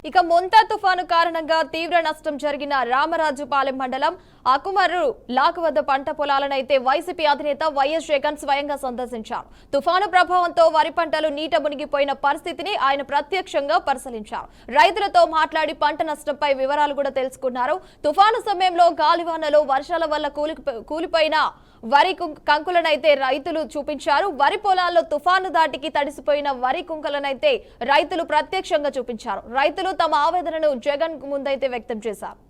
ఇక మొంతా తుఫాను కారణంగా తీవ్ర నష్టం జరిగిన రామరాజుపాలెం మండలం అకుమరు లాక్ వద్ద పంట పొలాలనైతే వైసీపీ అధినేత వైఎస్ జగన్ స్వయంగా సందర్శించారు. తుఫాను ప్రభావంతో వరి పంటలు నీట మునిగిపోయిన పరిస్థితిని ఆయన ప్రత్యక్షంగా పరిశీలించారు. రైతులతో మాట్లాడి పంట నష్టంపై వివరాలు కూడా తెలుసుకున్నారు. తుఫాను సమయంలో గాలివానలో వర్షాల వల్ల కూలిపోయిన వరి కంకులనైతే రైతులు చూపించారు. వరి పొలాల్లో తుఫాను దాటికి తడిసిపోయిన వరి కుంకలనైతే రైతులు ప్రత్యక్షంగా చూపించారు. రైతులు తమ ఆవేదనను జగన్ ముందైతే వ్యక్తం చేశారు.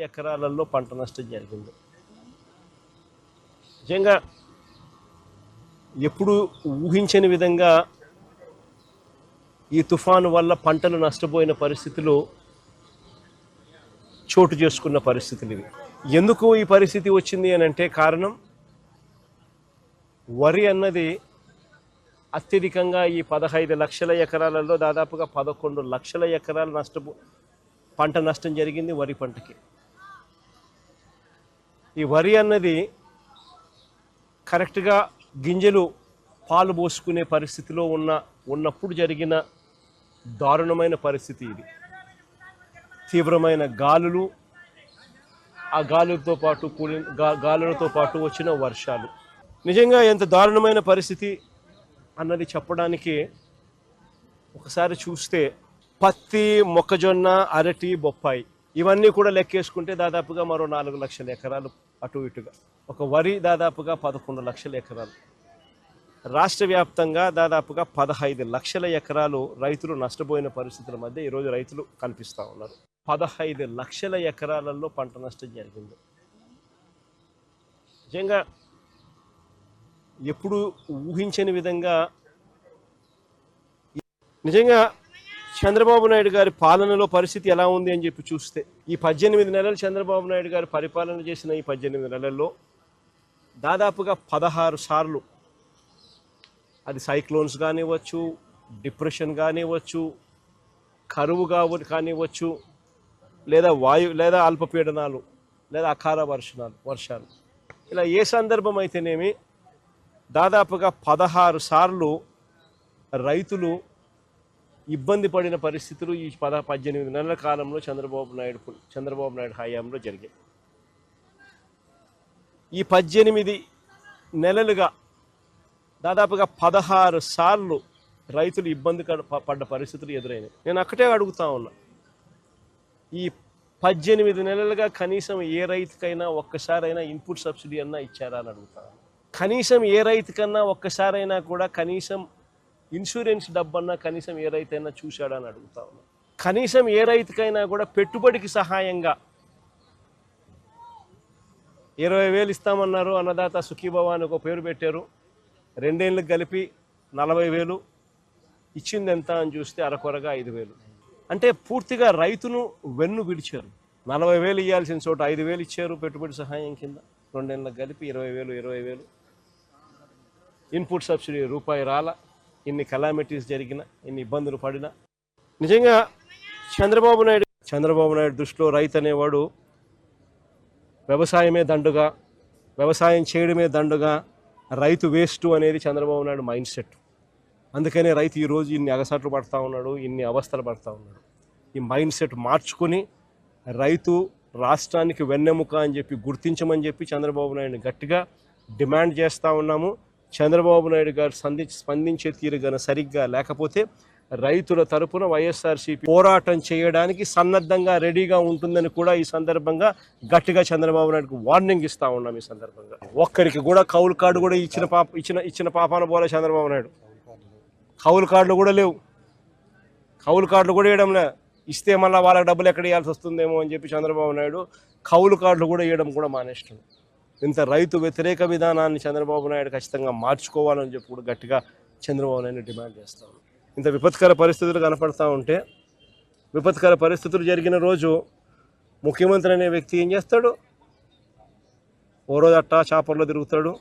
ఎకరాలలో పంట నష్టం జరిగింది. నిజంగా ఎప్పుడు ఊహించని విధంగా ఈ తుఫాను వల్ల పంటలు నష్టపోయిన పరిస్థితులు చోటు చేసుకున్న పరిస్థితులు ఇవి. ఎందుకు ఈ పరిస్థితి వచ్చింది అని అంటే కారణం వరి అన్నది అత్యధికంగా ఈ 15 లక్షల ఎకరాలలో దాదాపుగా 11 లక్షల ఎకరాలు పంట నష్టం జరిగింది వరి పంటకి. ఈ వరి అన్నది కరెక్ట్గా గింజలు పాలు పోసుకునే పరిస్థితిలో ఉన్నప్పుడు జరిగిన దారుణమైన పరిస్థితి ఇది. తీవ్రమైన గాలులు, ఆ గాలులతో పాటు వచ్చిన వర్షాలు నిజంగా ఎంత దారుణమైన పరిస్థితి అన్నది చెప్పడానికి ఒకసారి చూస్తే పత్తి, మొక్కజొన్న, అరటి, బొప్పాయి ఇవన్నీ కూడా లెక్కేసుకుంటే దాదాపుగా మరో 4 లక్షల ఎకరాలు అటు ఇటుగా. ఒక వరి దాదాపుగా 11 లక్షల ఎకరాలు. రాష్ట్ర వ్యాప్తంగా దాదాపుగా 15 లక్షల ఎకరాలు రైతులు నష్టపోయిన పరిస్థితుల మధ్య ఈరోజు రైతులు కనిపిస్తూ ఉన్నారు. 15 లక్షల ఎకరాలలో పంట నష్టం జరిగింది. నిజంగా ఎప్పుడు ఊహించని విధంగా నిజంగా చంద్రబాబు నాయుడు గారి పాలనలో పరిస్థితి ఎలా ఉంది అని చెప్పి చూస్తే ఈ 18 నెలలు చంద్రబాబు నాయుడు గారు పరిపాలన చేసిన ఈ 18 నెలల్లో దాదాపుగా 16 సార్లు అది సైక్లోన్స్ కానివ్వచ్చు, డిప్రెషన్ కానివ్వచ్చు, కరువు కానివ్వచ్చు, లేదా అల్పపీడనాలు, లేదా అకాల వర్షాలు ఇలా ఏ సందర్భం అయితేనేమి దాదాపుగా 16 సార్లు రైతులు ఇబ్బంది పడిన పరిస్థితులు ఈ 18 నెలల కాలంలో చంద్రబాబు నాయుడు హయాంలో జరిగాయి. ఈ 18 నెలలుగా దాదాపుగా 16 సార్లు రైతులు ఇబ్బంది పడ్డ పరిస్థితులు ఎదురైనాయి. నేను అక్కడే అడుగుతా ఉన్నా, ఈ 18 నెలలుగా కనీసం ఏ రైతుకైనా ఒక్కసారైనా ఇన్పుట్ సబ్సిడీ అన్నా ఇచ్చారా అని అడుగుతా ఉన్నా. కనీసం ఏ రైతుకన్నా ఒక్కసారైనా కూడా కనీసం ఇన్సూరెన్స్ డబ్బన్నా కనీసం ఏ రైతైనా చూశాడా అని అడుగుతా ఉన్నా. కనీసం ఏ రైతుకైనా కూడా పెట్టుబడికి సహాయంగా 20,000 ఇస్తామన్నారు. అన్నదాత సుఖీభవ అని ఒక పేరు పెట్టారు. 2 ఏళ్ళకి కలిపి 40,000 ఇచ్చింది ఎంత అని చూస్తే అరకొరగా 5,000. అంటే పూర్తిగా రైతును వెన్ను విడిచారు. 40,000 ఇవ్వాల్సిన చోట 5,000 ఇచ్చారు పెట్టుబడి సహాయం కింద. 2 ఏళ్ళకి కలిపి 20,000. ఇన్పుట్ సబ్సిడీ రూపాయి రాల. ఇన్ని కలామిటీస్ జరిగిన, ఇన్ని ఇబ్బందులు పడినా నిజంగా చంద్రబాబు నాయుడు దృష్టిలో రైతు అనేవాడు వ్యవసాయమే దండుగా, వ్యవసాయం చేయడమే దండుగా, రైతు వేస్ట్ అనేది చంద్రబాబు నాయుడు మైండ్ సెట్. అందుకనే రైతు ఈరోజు ఇన్ని అగసాట్లు పడుతూ ఉన్నాడు, ఇన్ని అవస్థలు పడుతూ ఉన్నాడు. ఈ మైండ్ సెట్ మార్చుకొని రైతు రాష్ట్రానికి వెన్నెముక అని చెప్పి గుర్తించమని చెప్పి చంద్రబాబు నాయుడిని గట్టిగా డిమాండ్ చేస్తూ ఉన్నాము. చంద్రబాబు నాయుడు గారు స్పందించే తీరు గన సరిగ్గా లేకపోతే రైతుల తరపున వైఎస్ఆర్సీపీ పోరాటం చేయడానికి సన్నద్ధంగా రెడీగా ఉంటుందని కూడా ఈ సందర్భంగా గట్టిగా చంద్రబాబు నాయుడుకు వార్నింగ్ ఇస్తూ ఉన్నాం. ఈ సందర్భంగా ఒక్కరికి కూడా కౌలు కార్డు కూడా ఇచ్చిన పాపాన పోలే చంద్రబాబు నాయుడు. కౌలు కార్డులు కూడా లేవు. కౌలు కార్డులు కూడా ఇవ్వడంలే. ఇస్తే మళ్ళీ వాళ్ళకి డబ్బులు ఎక్కడ ఇవ్వాల్సి వస్తుందేమో అని చెప్పి చంద్రబాబు నాయుడు కౌలు కార్డులు కూడా ఇవ్వడం కూడా మానేస్తుంది. ఇంత రైతు వ్యతిరేక విధానాన్ని చంద్రబాబు నాయుడు ఖచ్చితంగా మార్చుకోవాలని చెప్పి కూడా గట్టిగా చంద్రబాబు నాయుడు డిమాండ్ చేస్తాం. ఇంత విపత్కర పరిస్థితులు కనపడతా ఉంటే, విపత్కర పరిస్థితులు జరిగిన రోజు ముఖ్యమంత్రి అనే వ్యక్తి ఏం చేస్తాడు? ఓ రోజు అట్టా చాపర్లో తిరుగుతాడు,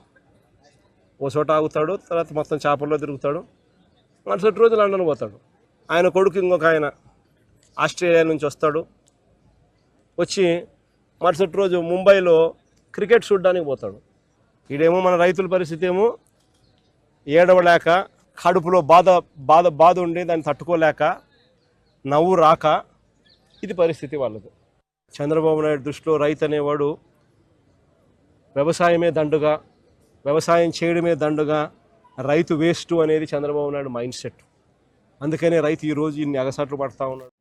ఓ చోట ఆగుతాడు, తర్వాత మొత్తం చాపర్లో తిరుగుతాడు, మరుసటి రోజు లండన్ పోతాడు. ఆయన కొడుకు ఇంకొక ఆయన ఆస్ట్రేలియా నుంచి వస్తాడు, వచ్చి మరుసటి రోజు ముంబైలో క్రికెట్ చూడడానికి పోతాడు. ఈడేమో మన రైతుల పరిస్థితి ఏమో ఏడవలేక, కడుపులో బాధ ఉండి దాన్ని తట్టుకోలేక, నవ్వు రాక, ఇది పరిస్థితి వాళ్ళది. చంద్రబాబు నాయుడు దృష్టిలో రైతు అనేవాడు వ్యవసాయమే దండుగా, వ్యవసాయం చేయడమే దండుగా, రైతు వేస్ట్ అనేది చంద్రబాబు నాయుడు మైండ్ సెట్. అందుకనే రైతు ఈరోజు ఇన్ని అగసాట్లు పడతా ఉన్నాడు.